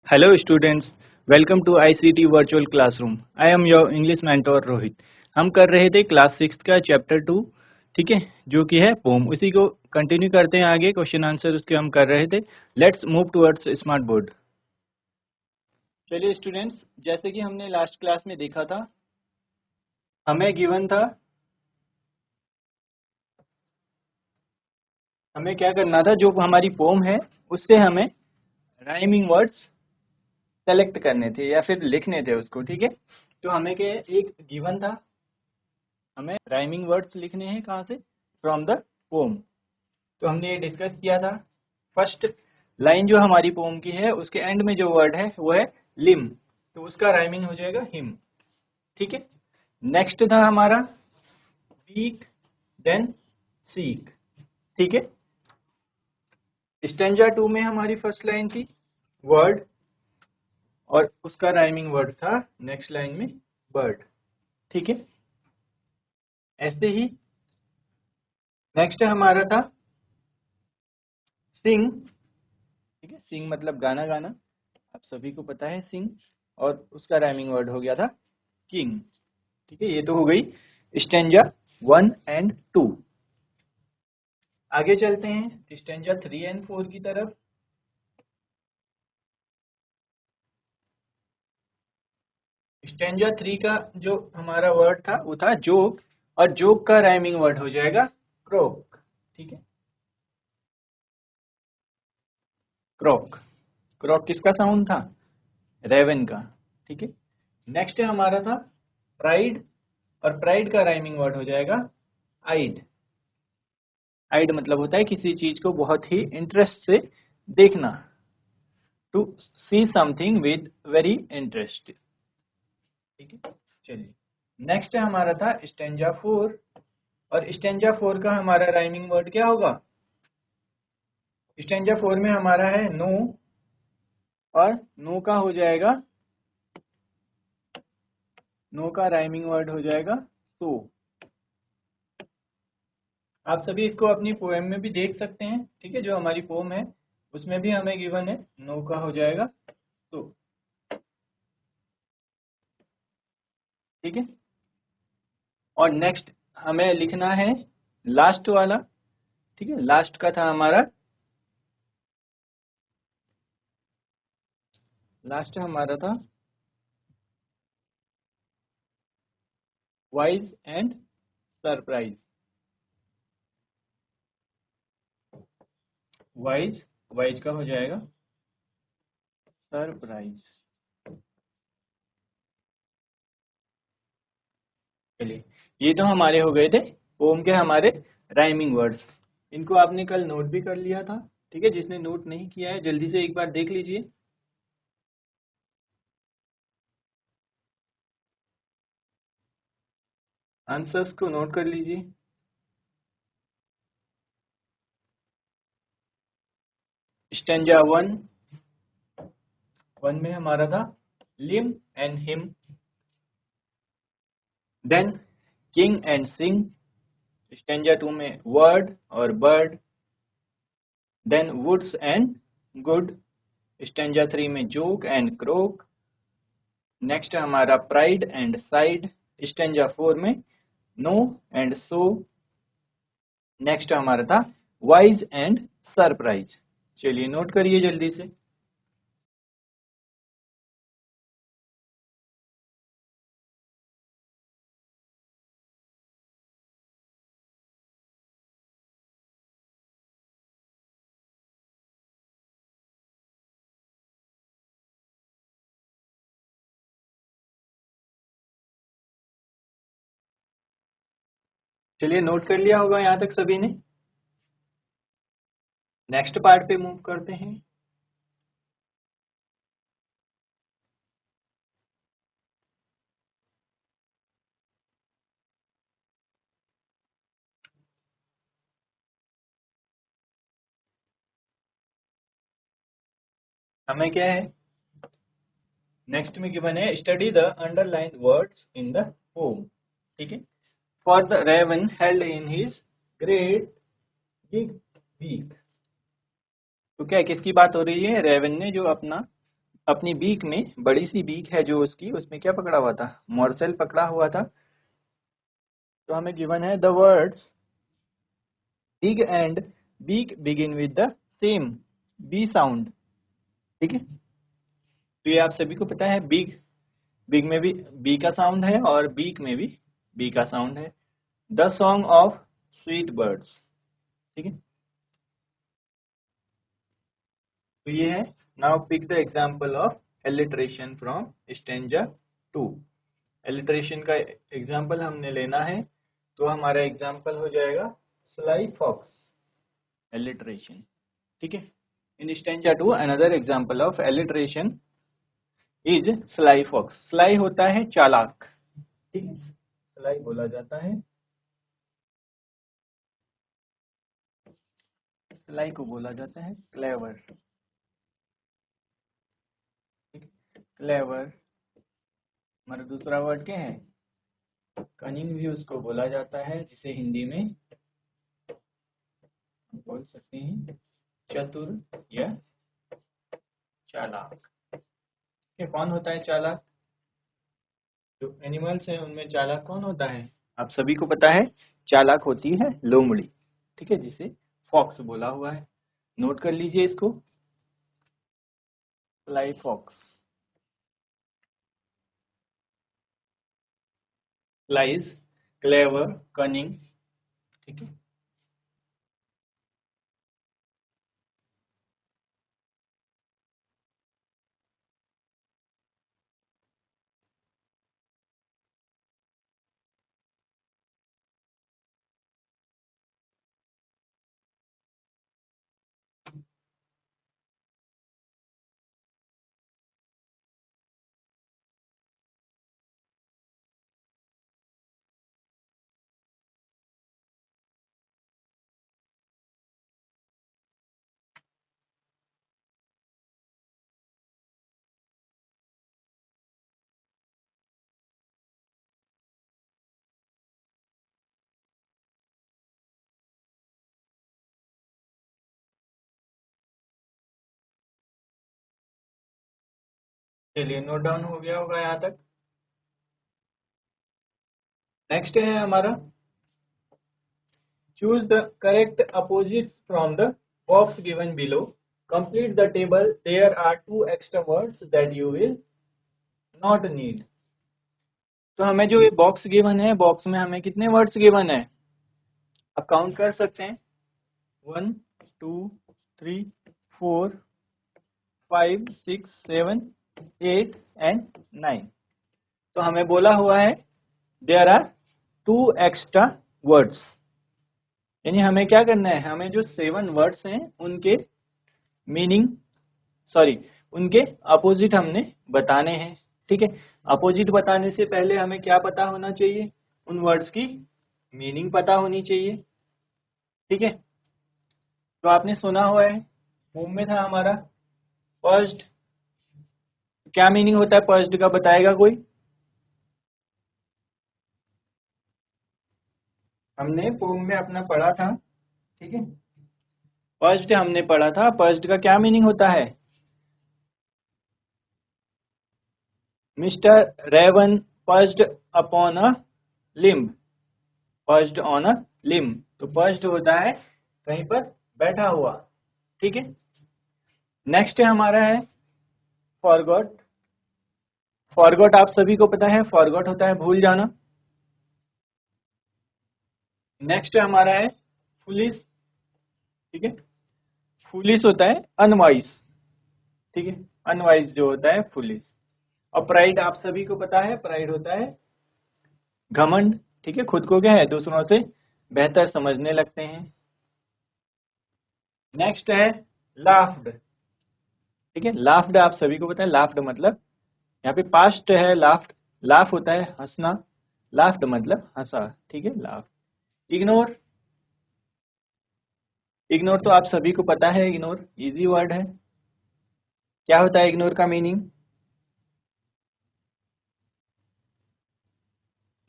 Hello students, welcome to ICT Virtual Classroom. I am your English mentor Rohit. हम कर रहे थे क्लास 6 का चैप्टर 2, ठीक है, जो कि है पोम. उसी को कंटिन्यू करते हैं आगे. क्वेश्चन आंसर उसके हम कर रहे थे. Let's move towards smart board. चलिए स्टूडेंट्स, जैसे कि हमने लास्ट क्लास में देखा था, हमें गिवन था, हमें क्या करना था, जो हमारी पोम है उससे हमें राइमिंग वर्ड्स सेलेक्ट करने थे या फिर लिखने थे उसको. ठीक है, तो हमें क्या एक गिवन था, हमें राइमिंग वर्ड्स लिखने हैं कहाँ से, फ्रॉम द पोम. तो हमने ये डिस्कस किया था. फर्स्ट लाइन जो हमारी पोम की है उसके एंड में जो वर्ड है वो है लिम, तो उसका राइमिंग हो जाएगा हिम. ठीक है, नेक्स्ट था हमारा वीक, देन सीक. ठीक है, स्टेंजा 2 में हमारी फर्स्ट लाइन थी वर्ड और उसका राइमिंग वर्ड था नेक्स्ट लाइन में बर्ड. ठीक है, ऐसे ही नेक्स्ट हमारा था सिंग. ठीक है, सिंग मतलब गाना गाना, आप सभी को पता है सिंग, और उसका राइमिंग वर्ड हो गया था किंग. ठीक है, ये तो हो गई स्टेंजा 1 एंड 2. आगे चलते हैं स्टेंजा 3 एंड 4 की तरफ. स्टेंजा 3 का जो हमारा वर्ड था वो था जोक, और जोक का राइमिंग वर्ड हो जाएगा क्रोक. ठीक है, क्रोक. क्रोक किसका साउंड था, रेवन का. ठीक है, नेक्स्ट हमारा था प्राइड, और प्राइड का राइमिंग वर्ड हो जाएगा आइड. आइड मतलब होता है किसी चीज को बहुत ही इंटरेस्ट से देखना, to see something with very interest. ठीक है, चलिए नेक्स्ट हमारा था स्टेंजा 4, और स्टेंजा 4 का हमारा राइमिंग वर्ड क्या होगा. स्टेंजा 4 में हमारा है नो, और नो का हो जाएगा, नो का राइमिंग वर्ड हो जाएगा सो. आप सभी इसको अपनी पोएम में भी देख सकते हैं. ठीक है, जो हमारी पोएम है उसमें भी हमें गिवन है नो का हो जाएगा सो. ठीक है, और नेक्स्ट हमें लिखना है लास्ट वाला. ठीक है, लास्ट का था हमारा, लास्ट हमारा था wise and surprise. Wise, wise का हो जाएगा सरप्राइज. चलिए, ये तो हमारे हो गए थे पोम के हमारे राइमिंग वर्ड्स. इनको आपने कल नोट भी कर लिया था. ठीक है, जिसने नोट नहीं किया है जल्दी से एक बार देख लीजिए. आंसर्स को नोट कर लीजिए. स्टेंजा 1, 1 में हमारा था limb and him, then king and sing. Stanza 2 में वर्ड और bird, then woods and good. Stanza 3 में जोक एंड क्रोक. नेक्स्ट हमारा प्राइड एंड साइड. स्टेंजा 4 में नो एंड सो. नेक्स्ट हमारा था वाइज एंड सरप्राइज. चलिए नोट करिए जल्दी से. चलिए नोट कर लिया होगा यहाँ तक सभी ने. नेक्स्ट पार्ट पे मूव करते हैं. हमें क्या है नेक्स्ट में गिवन है study the underline words in the poem. ठीक है, for the raven held in his great big beak. तो क्या किसकी बात हो रही है, रेवन ने जो अपना अपनी बीक में, बड़ी सी बीक है जो उसकी, उसमें क्या पकड़ा हुआ था? मॉर्सेल पकड़ा हुआ था। तो हमें गिवन है the words big and beak begin with the same B sound. ठीक है, तो ये आप सभी को पता है, बिग, बिग में भी बी का साउंड है और बीक में भी बी का साउंड है। The song of sweet birds. ठीक है, तो ये है। Now pick the example of alliteration from stanza 2। Alliteration का एग्जांपल हमने लेना है, तो हमारा एग्जांपल हो जाएगा स्लाई फॉक्स एलिट्रेशन। ठीक है, in stanza 2 another example of alliteration is sly fox. Sly होता है चालाक। ठीक है, स्लाई बोला जाता है, स्लाई को बोला जाता है क्लेवर। क्लेवर, हमारा दूसरा वर्ड क्या है? कनिंग भी उसको बोला जाता है, जिसे हिंदी में हम बोल सकते हैं चतुर या चालाक। ये कौन होता है चालाक? जो एनिमल्स हैं उनमें चालाक कौन होता है? आप सभी को पता है, चालाक होती है लोमड़ी। ठीक है, जिसे फॉक्स बोला हुआ है। नोट कर लीजिए इसको, fly fox. Flies, clever, cunning. ठीक है, चलिए नोट डाउन हो गया होगा यहाँ तक। नेक्स्ट है हमारा, choose the correct opposites from the box given below. Complete the table. There are 2 extra words that you will not need. तो हमें जो ये बॉक्स गिवन है, बॉक्स में हमें कितने वर्ड्स गिवन है? आप काउंट कर सकते हैं, 1 2 3 4 5 6 7 8 एंड 9। तो हमें बोला हुआ है देयर आर 2 एक्स्ट्रा वर्ड्स, यानी हमें क्या करना है? हमें जो 7 वर्ड्स हैं उनके मीनिंग, सॉरी, उनके अपोजिट हमने बताने हैं। ठीक है, अपोजिट बताने से पहले हमें क्या पता होना चाहिए? उन वर्ड्स की मीनिंग पता होनी चाहिए। ठीक है, तो आपने सुना हुआ है, होम में था हमारा पर्स्ड। क्या मीनिंग होता है पर्स्ड का, बताएगा कोई? हमने पोम में अपना पढ़ा था। ठीक है, पर्स्ड हमने पढ़ा था, पर्स्ड का क्या मीनिंग होता है? Mister raven perched upon a limb. Perched on a limb, तो पर्स्ड होता है कहीं पर बैठा हुआ। ठीक है, नेक्स्ट है हमारा है फॉरगॉट। फॉरगॉट आप सभी को पता है, फॉरगॉट होता है भूल जाना। नेक्स्ट है हमारा है फुलिस। ठीक है, फुलिस होता है अनवाइज। ठीक है, अनवाइज जो होता है फुलिस। और प्राइड आप सभी को पता है, प्राइड होता है घमंड। ठीक है, खुद को क्या है, दूसरों से बेहतर समझने लगते हैं। नेक्स्ट है लाफ्ड। ठीक है, लाफ्ड आप सभी को पता है, लाफ्ड मतलब यहाँ पे पास्ट है, लाफ्ड, लाफ होता है हंसना, लाफ्ड मतलब हंसा। ठीक है, लाफ। इग्नोर, इग्नोर तो आप सभी को पता है, इग्नोर इजी वर्ड है। क्या होता है इग्नोर का मीनिंग?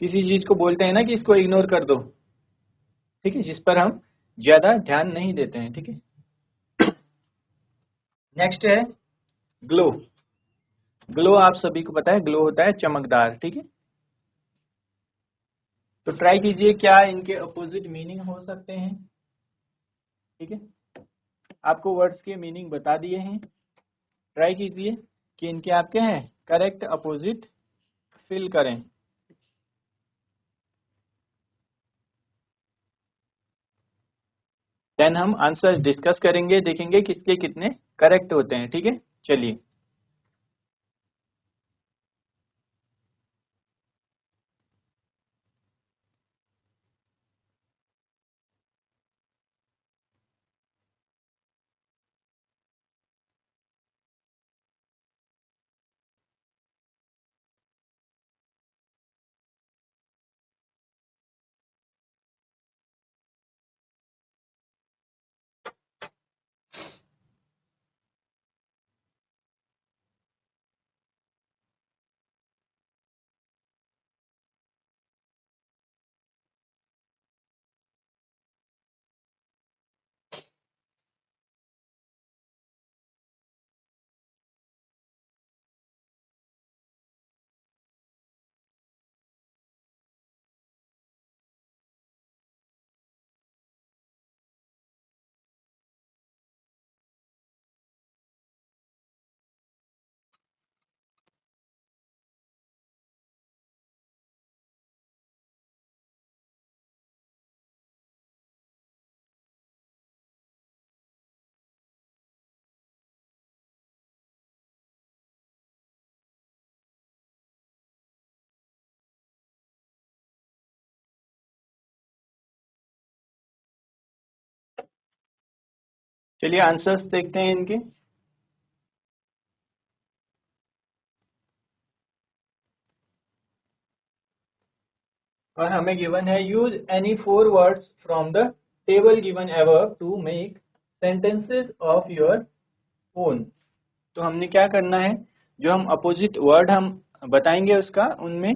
किसी चीज को बोलते हैं ना कि इसको इग्नोर कर दो। ठीक है, जिस पर हम ज्यादा ध्यान नहीं देते हैं। ठीक है, नेक्स्ट है ग्लो। ग्लो आप सभी को पता है, ग्लो होता है चमकदार, ठीक है। तो ट्राई कीजिए क्या इनके अपोजिट मीनिंग हो सकते हैं, ठीक है। आपको वर्ड्स के मीनिंग बता दिए हैं, ट्राई कीजिए कि इनके आप क्या है करेक्ट अपोजिट फिल करें। देन हम आंसर डिस्कस करेंगे, देखेंगे किसके कितने करेक्ट होते हैं, ठीक है। चलिए, चलिए आंसर्स देखते हैं इनके। और हमें गिवन है use any 4 words from the table given above to make sentences of your own. तो हमने क्या करना है, जो हम अपोजिट वर्ड हम बताएंगे उसका, उनमें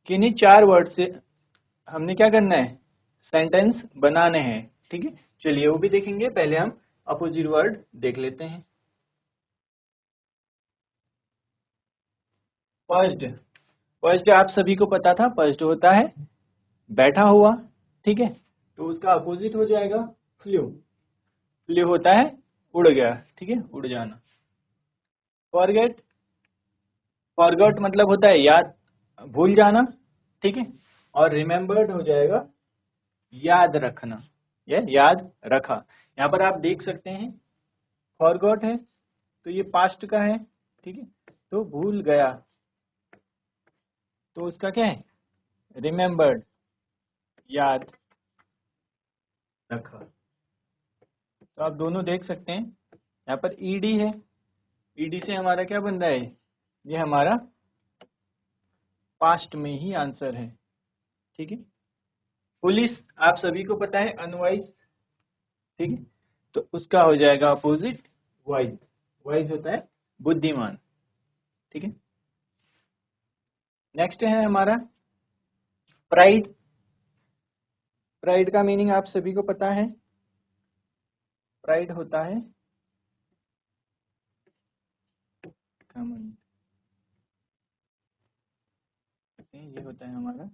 किन्हीं 4 वर्ड से हमने क्या करना है सेंटेंस बनाने हैं, ठीक है। चलिए वो भी देखेंगे, पहले हम अपोजिट वर्ड देख लेते हैं। फर्स्ट, फर्स्ट आप सभी को पता था, फर्स्ट होता है बैठा हुआ, ठीक है। तो उसका अपोजिट हो जाएगा फ्लू। फ्लू होता है उड़ गया, ठीक है, उड़ जाना। फॉरगेट, फॉरगॉट मतलब होता है याद, भूल जाना, ठीक है। और रिमेम्बर्ड हो जाएगा याद रखना, ये याद रखा। यहाँ पर आप देख सकते हैं फॉरगॉट है तो ये पास्ट का है, ठीक है। तो भूल गया तो उसका क्या है रिमेम्बर्ड, याद रखा। तो आप दोनों देख सकते हैं, यहाँ पर ईडी है, ईडी से हमारा क्या बन रहा है, ये हमारा पास्ट में ही आंसर है, ठीक है। पुलिस आप सभी को पता है अनवाइज, ठीक है। तो उसका हो जाएगा अपोजिट वाइज, वाइज होता है बुद्धिमान, ठीक है। नेक्स्ट है हमारा प्राइड। प्राइड का मीनिंग आप सभी को पता है, प्राइड होता है घमंड, ये होता है हमारा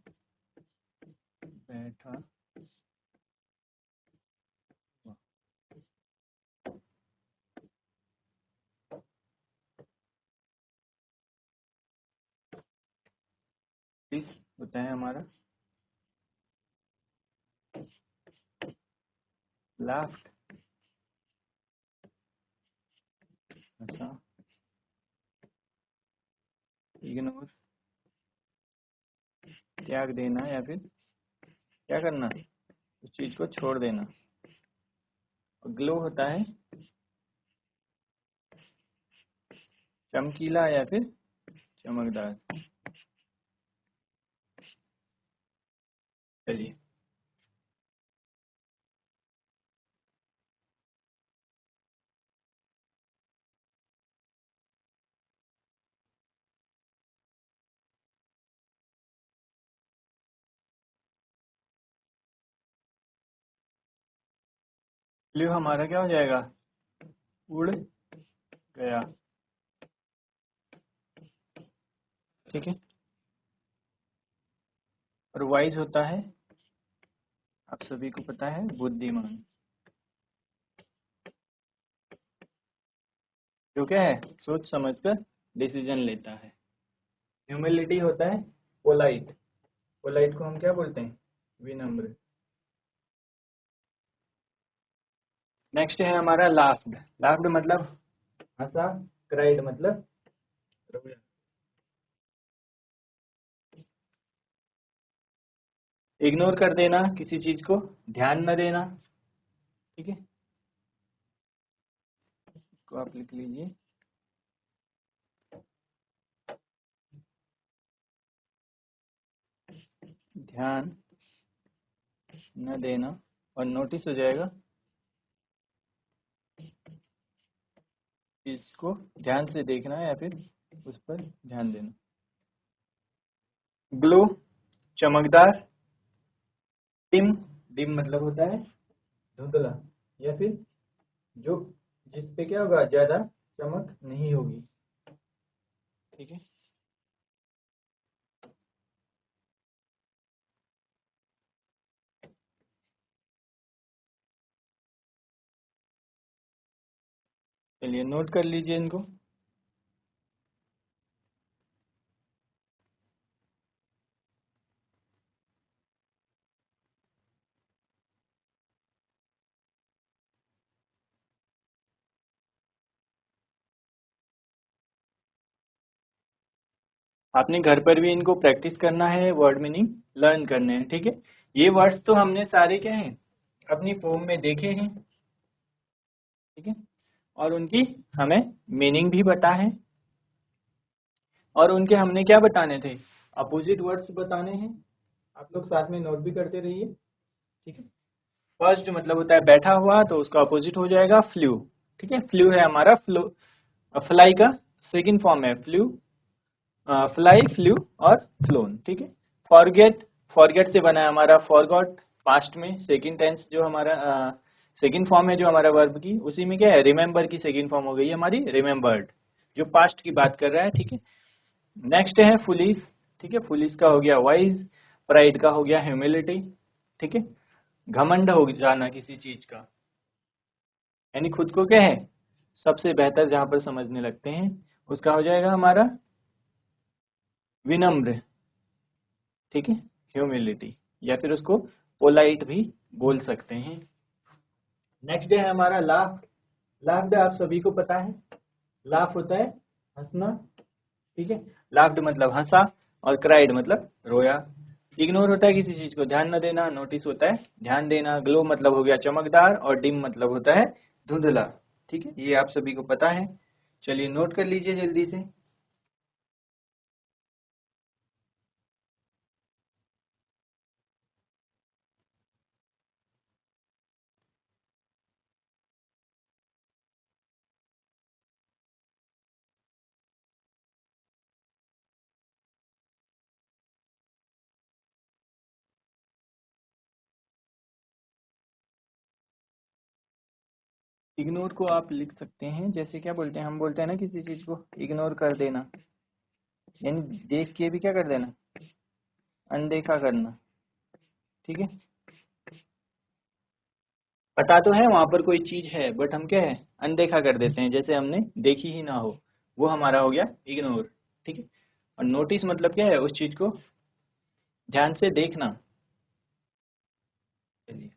बैठा हुआ। दिस होता है हमारा लाफ्ट, हंसा, इग्नोर त्याग देना या फिर क्या करना उस चीज को छोड़ देना। ग्लो होता है चमकीला या फिर चमकदार। चलिए, फ्लू हमारा क्या हो जाएगा उड़ गया, ठीक है। और वाइज होता है, आप सभी को पता है, बुद्धिमान। जो क्या है, सोच समझकर डिसीजन लेता है। ह्यूमिलिटी होता है पोलाइट। पोलाइट को हम क्या बोलते हैं, विनम्र। नेक्स्ट है हमारा लाफ्ड। लाफ्ड मतलब हंसा, क्राइड मतलब रोया। इग्नोर कर देना किसी चीज को, ध्यान न देना। ठीक है, इसको आप लिख लीजिए। ध्यान न देना, और नोटिस हो जाएगा, इसको ध्यान से देखना या फिर उस पर ध्यान देना। ग्लो चमकदार, डिम, डिम मतलब होता है धुंधला, या फिर जो जिस पे क्या होगा, ज्यादा चमक नहीं होगी। ठीक है, चलिए नोट कर लीजिए इनको। आपने घर पर भी इनको प्रैक्टिस करना है, वर्ड मीनिंग लर्न करने हैं। ठीक है, ये वर्ड्स तो हमने सारे क्या हैं, अपनी फॉर्म में देखे हैं। ठीक है, और उनकी हमें मीनिंग भी पता है, और उनके हमने क्या बताने थे, अपोजिट वर्ड्स बताने हैं। आप लोग साथ में नोट भी करते रहिए। ठीक है, फर्स्ट जो मतलब होता है बैठा हुआ, तो उसका अपोजिट हो जाएगा फ्लू। ठीक है, फ्लू है हमारा फ्लो, फ्लाई का सेकंड फॉर्म है फ्लू, फ्लाई, फ्लू और फ्लोन। ठीक है, फॉरगेट, फॉरगेट से बना है हमारा फॉरगॉट, पास्ट में सेकंड टेंस जो हमारा सेकंड फॉर्म है जो हमारा वर्ब की, उसी में क्या है, रिमेंबर की सेकंड फॉर्म हो गई है हमारी रिमेंबर्ड, जो पास्ट की बात कर रहा है। ठीक है, नेक्स्ट है फुलिश। ठीक है, फुलिश का हो गया वाइज, प्राइड का हो गया ह्यूमिलिटी। ठीक है, घमंड हो जाना किसी चीज का, यानी खुद को क्या है, सबसे बेहतर जहां पर समझने लगते हैं, उसका हो जाएगा हमारा विनम्र। ठीक है, ह्यूमिलिटी, या फिर उसको पोलाइट भी बोल सकते हैं। नेक्स्ट है हमारा लाफ। लाफ्ड आप सभी को पता है, लाफ होता है हंसना। ठीक है, लाफ्ड मतलब हंसा, और क्राइड मतलब रोया। इग्नोर होता है किसी चीज को ध्यान न देना, नोटिस होता है ध्यान देना, ग्लो मतलब हो गया चमकदार, और डिम मतलब होता है धुंधला। ठीक है, ये आप सभी को पता है। चलिए नोट कर लीजिए जल्दी से। इग्नोर को आप लिख सकते हैं, जैसे क्या बोलते हैं, हम बोलते हैं ना किसी चीज को इग्नोर कर देना, यानी देख के भी क्या कर देना, अनदेखा करना। ठीक है, पता तो है वहां पर कोई चीज है, बट हम क्या है, अनदेखा कर देते हैं, जैसे हमने देखी ही ना हो, वो हमारा हो गया इग्नोर। ठीक है, और नोटिस मतलब क्या है, उस चीज को ध्यान से देखना। चलिए,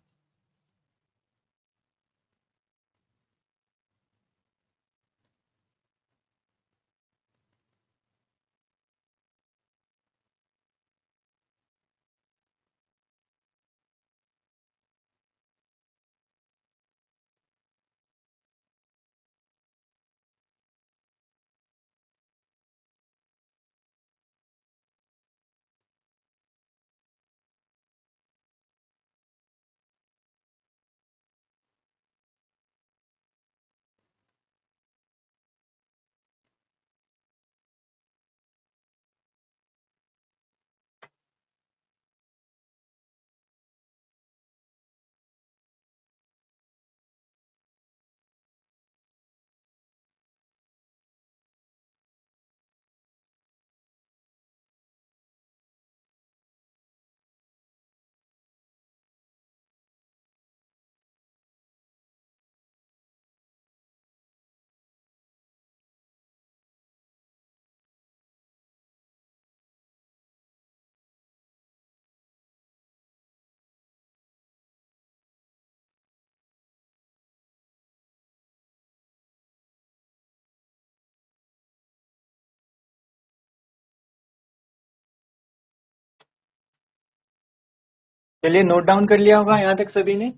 चलिए नोट डाउन कर लिया होगा यहाँ तक सभी ने।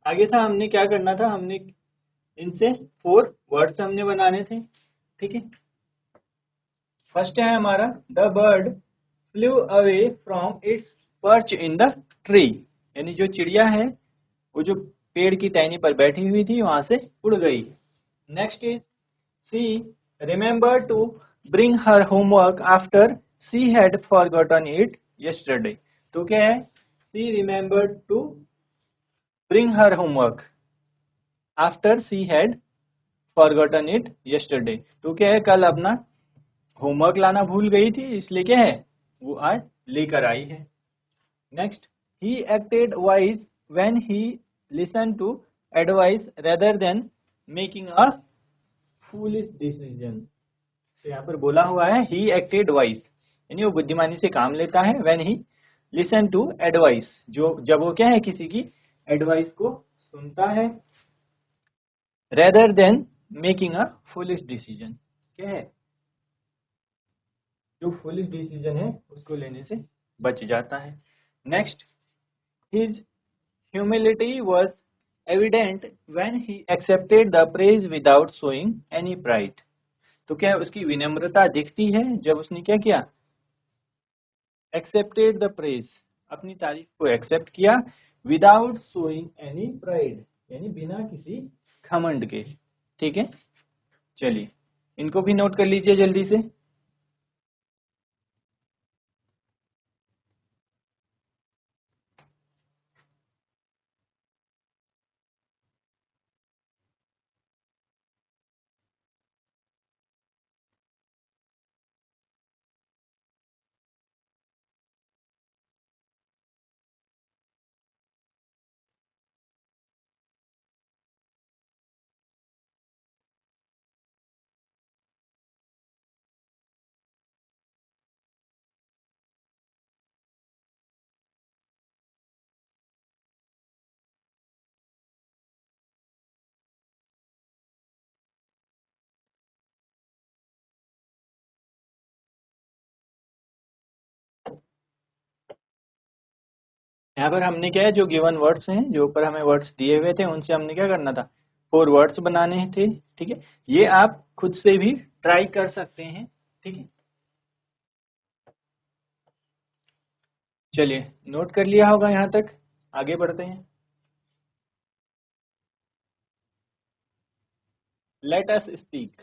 आगे था हमने क्या करना था, हमने इनसे 4 वर्ड्स हमने बनाने थे, ठीक है। फर्स्ट है हमारा the bird flu away from its perch in the tree, यानी जो चिड़िया है वो जो पेड़ की टहनी पर बैठी हुई थी वहां से उड़ गई। Next is she remember to bring her homework after she had forgotten it yesterday. तो क्या है, she remembered to bring her homework after she had forgotten it yesterday. तो क्या है, कल अपना होमवर्क लाना भूल गई थी, इसलिए क्या है वो आज लेकर आई है। Next, he acted wise when he listen to advice rather than making a foolish decision. तो यहाँ पर बोला हुआ है ही एक्टेड वाइज, यानी वो बुद्धिमानी से काम लेता है। When he listen to advice, जो जब वो क्या है किसी की एडवाइस को सुनता है। Rather than making a foolish decision, क्या है जो फुलिश डिसीजन है उसको लेने से बच जाता है। Next, his humility was evident when he accepted the praise without showing any pride. तो क्या है, उसकी विनम्रता दिखती है जब उसने क्या किया, एक्सेप्टेड द प्रेज, अपनी तारीफ को एक्सेप्ट किया, विदाउट शोइंग एनी प्राइड, यानी बिना किसी घमंड के, ठीक है। चलिए इनको भी नोट कर लीजिए जल्दी से। यहाँ पर हमने क्या है, जो गिवन वर्ड्स हैं, जो ऊपर हमें वर्ड्स दिए हुए थे, उनसे हमने क्या करना था, 4 वर्ड्स बनाने थे, ठीक है। ये आप खुद से भी ट्राई कर सकते हैं, ठीक है। चलिए नोट कर लिया होगा यहाँ तक, आगे बढ़ते हैं। Let us speak,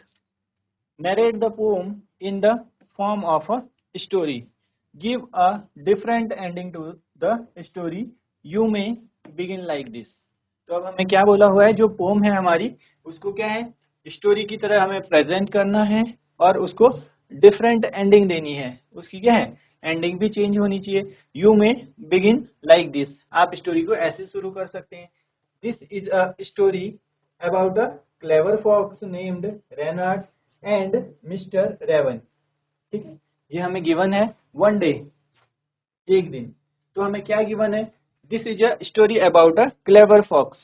narrate the poem in the form of a story, give a different ending to the story, you may begin like this। तो अब हमें क्या बोला हुआ है, जो पोम है हमारी उसको क्या है स्टोरी की तरह हमें प्रेजेंट करना है और उसको डिफरेंट एंडिंग देनी है, उसकी क्या है एंडिंग भी चेंज होनी चाहिए। You may begin like this, आप स्टोरी को ऐसे शुरू कर सकते हैं। This is a story about a clever fox named Reynard and mister raven, ठीक है। ये हमें गिवन है वन डे, एक दिन। तो हमें क्या गिवन है, this is a story about a clever fox.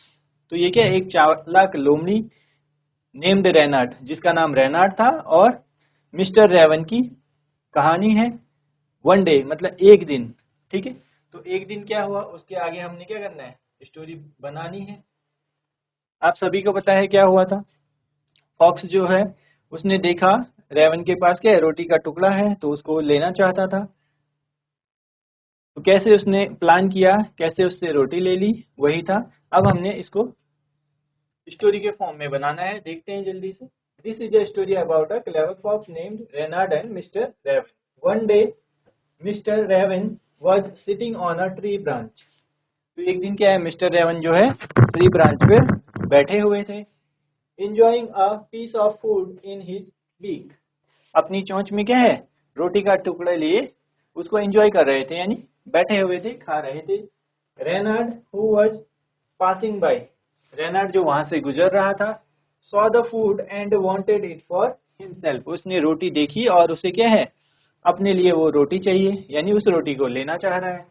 तो ये क्या है, एक चालाक लोमड़ी नेम्ड रेनार्ड, जिसका नाम रेनार्ड था, और मिस्टर रेवन की कहानी है। वन डे मतलब एक दिन, ठीक है। तो एक दिन क्या हुआ, उसके आगे हमने क्या करना है, स्टोरी बनानी है। आप सभी को पता है क्या हुआ था, फॉक्स जो है उसने देखा रेवन के पास क्या है, रोटी का टुकड़ा है, तो उसको लेना चाहता था। तो कैसे उसने प्लान किया, कैसे उससे रोटी ले ली, वही था। अब हमने इसको स्टोरी के फॉर्म में बनाना है, देखते हैं जल्दी से। This is a story about a clever fox named Reynard and mister raven. One day mister raven was sitting on a tree branch. तो एक दिन क्या है, मिस्टर रेवन जो है ट्री ब्रांच पे बैठे हुए थे। enjoying a piece of food in his beak, अपनी चोंच में क्या है रोटी का टुकड़ा लिए उसको एंजॉय कर रहे थे, यानी बैठे हुए थे, खा रहे थे। Reynard who was passing by, Reynard जो वहां से गुजर रहा था, saw the food and wanted it for himself, उसने रोटी देखी और उसे क्या है अपने लिए वो रोटी चाहिए, यानी उस रोटी को लेना चाह रहा है।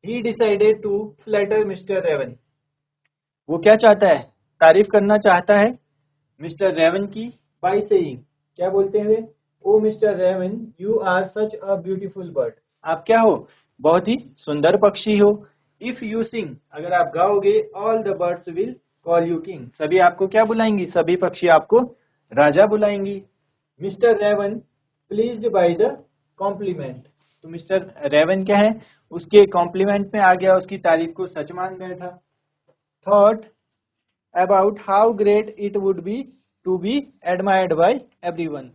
He decided to flatter mister Raven, वो क्या चाहता है, तारीफ करना चाहता है मिस्टर रेवन की, बाय सेइंग, क्या बोलते हुए, oh mister Raven you are such a beautiful bird, आप क्या हो बहुत ही सुंदर पक्षी हो। इफ यू सिंग, अगर आप गाओगे, all the birds will call you king, सभी आपको क्या बुलाएंगी, सभी पक्षी आपको राजा बुलाएंगी। Mister Raven pleased by the compliment, तो मिस्टर रेवन क्या है, उसके कॉम्प्लीमेंट में आ गया, उसकी तारीफ को सच मान बैठा। Thought about how great it would be to be admired by everyone,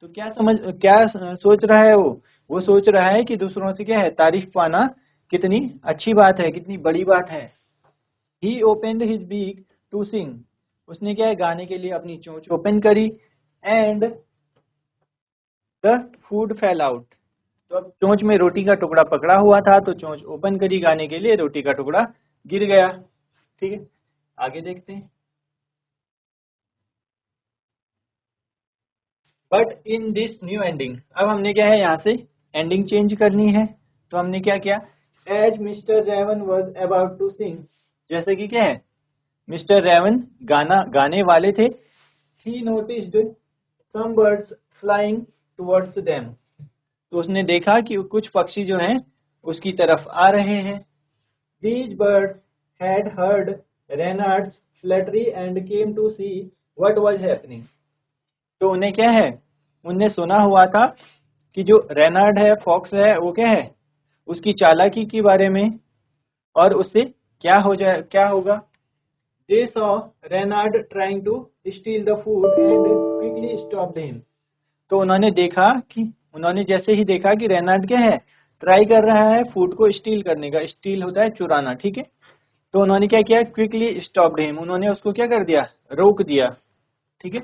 तो क्या सोच रहा है वो सोच रहा है कि दूसरों से क्या है, तारीफ पाना कितनी अच्छी बात है, कितनी बड़ी बात है। He opened his beak to sing, उसने क्या है, गाने के लिए अपनी चोंच ओपन करी। And the food fail out, तो अब चोंच में रोटी का टुकड़ा पकड़ा हुआ था, तो चोंच ओपन करी गाने के लिए, रोटी का टुकड़ा गिर गया। ठीक है, आगे देखते हैं। But in this new ending, अब हमने क्या है, यहाँ से एंडिंग चेंज करनी है, तो हमने क्या किया, as mister raven was about to sing, जैसे कि क्या है, मिस्टर रेवन गाने वाले थे। He noticed some birds flying towards them, तो उसने देखा कि कुछ पक्षी जो हैं उसकी तरफ आ रहे हैं। These birds had heard Renard's flattery and came to see what was happening, तो उन्हें क्या है, उन्हें सुना हुआ था कि जो रेनार्ड है, फॉक्स है, वो क्या है, उसकी चालाकी के बारे में, और उससे क्या होगा। They saw Reynard trying to steal the food and quickly stopped him, तो उन्होंने जैसे ही देखा कि रेनार्ड क्या है, ट्राई कर रहा है फूड को स्टील करने का, स्टील होता है चुराना, ठीक है, तो उन्होंने क्या किया, क्विकली स्टॉप्ड हिम, उन्होंने उसको क्या कर दिया, रोक दिया। ठीक है,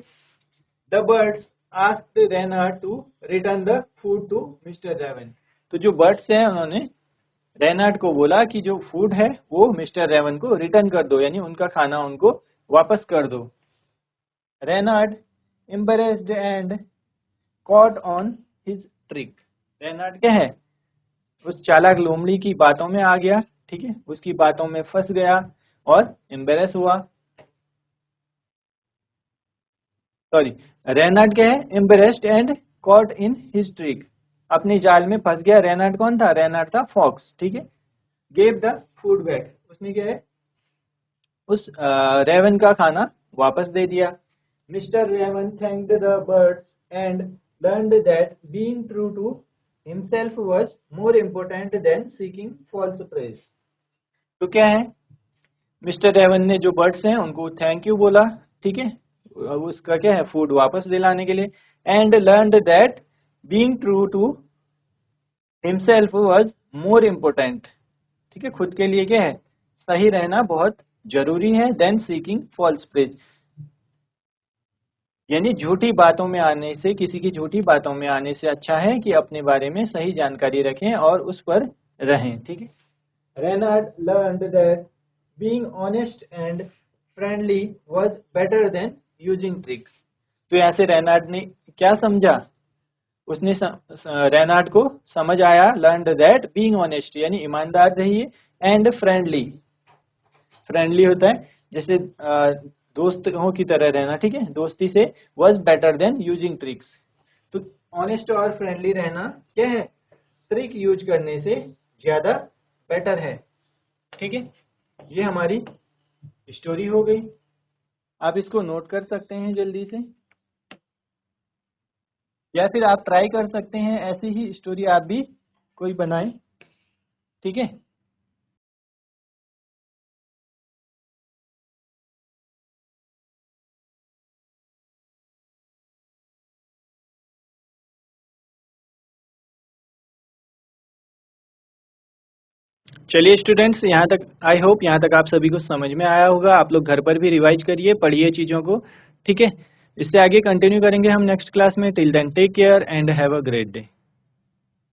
the birds asked Renard to return the food to mister Raven, तो जो बर्ड्स हैं उन्होंने रेनार्ड को बोला कि जो फूड है वो मिस्टर रेवन को रिटर्न कर दो, यानी उनका खाना उनको वापस कर दो। Renard embarrassed and caught on his trick, Renard क्या है, उस चालाक लोमड़ी की बातों में आ गया, ठीक है, उसकी बातों में फंस गया और एम्बेरेस हुआ। सॉरी, रेनार्ड क्या है, embarrassed and caught in his trick, अपने जाल में फंस गया। रेनार्ड कौन था, रेनार्ड था फॉक्स, ठीक है। गेव द फूड बैक, उसने क्या है, उस रेवन का खाना वापस दे दिया। Mister Raven thanked the birds and learned that being true to himself was more important than seeking false praise, तो क्या है, मिस्टर रेवन ने जो बर्ड्स हैं उनको थैंक यू बोला, ठीक है, उसका क्या है, फूड वापस दिलाने के लिए। And learned that being true to himself was more important, ठीक है, खुद के लिए क्या है, सही रहना बहुत जरूरी है, देन सीकिंग फॉल्स प्रेज, यानी झूठी बातों में आने से, किसी की झूठी बातों में आने से अच्छा है कि अपने बारे में सही जानकारी रखें और उस पर रहें। ठीक है, Renard learned that being honest and friendly was better than using tricks, तो यहाँ से रेनार्ड ने क्या समझा, उसने रेनार्ड को समझ आया, लर्नड दैट बीइंग ऑनेस्ट यानी ईमानदार रहिए, एंड फ्रेंडली होता है जैसे दोस्तों की तरह रहना, ठीक है, दोस्ती से, was better than using tricks, तो ऑनेस्ट और फ्रेंडली रहना क्या है, ट्रिक यूज करने से ज्यादा बेटर है। ठीक है, ये हमारी स्टोरी हो गई, आप इसको नोट कर सकते हैं जल्दी से, या फिर आप ट्राई कर सकते हैं ऐसी ही स्टोरी आप भी कोई बनाएं। ठीक है, चलिए स्टूडेंट्स, यहाँ तक आई होप यहाँ तक आप सभी को समझ में आया होगा। आप लोग घर पर भी रिवाइज करिए, पढ़िए चीज़ों को, ठीक है। इससे आगे कंटिन्यू करेंगे हम नेक्स्ट क्लास में। Till then take care and have a great day.